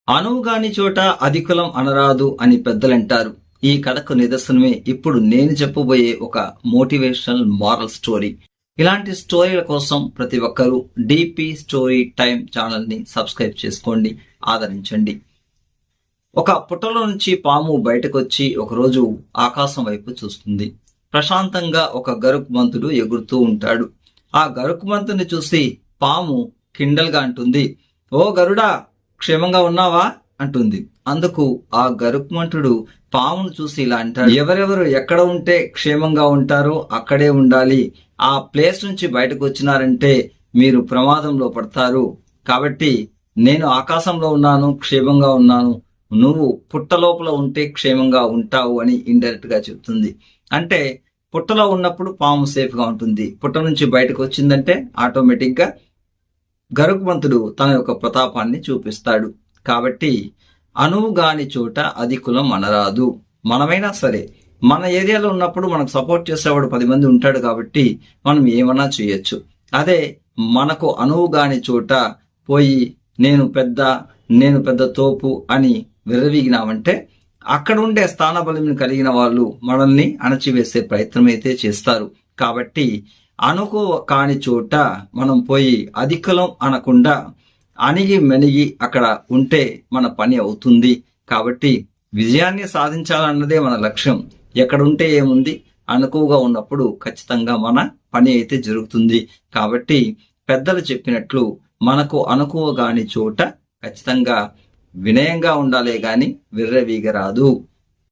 అనువుగాని చోట అధికులం అనరాదు అని పెద్దలంటారు. ఈ కథకు నిదర్శనమే ఇప్పుడు నేను చెప్పబోయే ఒక మోటివేషనల్ మారల్ స్టోరీ. ఇలాంటి స్టోరీల కోసం ప్రతి ఒక్కరూ డిపి స్టోరీ టైం ఛానల్ ని సబ్స్క్రైబ్ చేసుకోండి, ఆదరించండి. ఒక పుట్టలో నుంచి పాము బయటకొచ్చి ఒకరోజు ఆకాశం వైపు చూస్తుంది. ప్రశాంతంగా ఒక గరుకుమంతుడు ఎగురుతూ ఉంటాడు. ఆ గరుకుమంతుని చూసి పాము కిండల్గా అంటుంది, "ఓ గరుడా, క్షేమంగా ఉన్నావా?" అంటుంది. అందుకు ఆ గరుకుమంతుడు పామును చూసి ఇలా అంటాడు, "ఎవరెవరు ఎక్కడ ఉంటే క్షేమంగా ఉంటారో అక్కడే ఉండాలి. ఆ ప్లేస్ నుంచి బయటకు వచ్చినారంటే మీరు ప్రమాదంలో పడతారు. కాబట్టి నేను ఆకాశంలో ఉన్నాను, క్షేమంగా ఉన్నాను. నువ్వు పుట్ట లోపల ఉంటే క్షేమంగా ఉంటావు" అని ఇండైరెక్ట్ గా చెప్తుంది. అంటే పుట్టలో ఉన్నప్పుడు పాము సేఫ్ గా ఉంటుంది, పుట్ట నుంచి బయటకు వచ్చిందంటే ఆటోమేటిక్ గా గరుకుమంతుడు తన యొక్క ప్రతాపాన్ని చూపిస్తాడు. కాబట్టి అనువుగాని చోట అధికులం అనరాదు. మనమైనా సరే మన ఏరియాలో ఉన్నప్పుడు మనకు సపోర్ట్ చేసేవాడు 10 మంది ఉంటాడు కాబట్టి మనం ఏమన్నా చేయొచ్చు. అదే మనకు అనువుగాని చోట పోయి నేను పెద్ద తోపు అని విర్రవీగినామంటే అక్కడ ఉండే స్థానబలం కలిగిన వాళ్ళు మనల్ని అణచివేసే ప్రయత్నం అయితే చేస్తారు. కాబట్టి అనుకో కాని చోట మనం పోయి అధికులం అనకుండా అణిగి మెనిగి అక్కడ ఉంటే మన పని అవుతుంది. కాబట్టి విజయాన్ని సాధించాలన్నదే మన లక్ష్యం. ఎక్కడుంటే ఏముంది, అనుకువగా ఉన్నప్పుడు ఖచ్చితంగా మన పని అయితే జరుగుతుంది. కాబట్టి పెద్దలు చెప్పినట్లు మనకు అనుకువ కాని చోట ఖచ్చితంగా వినయంగా ఉండాలే గాని విర్రవీగరాదు.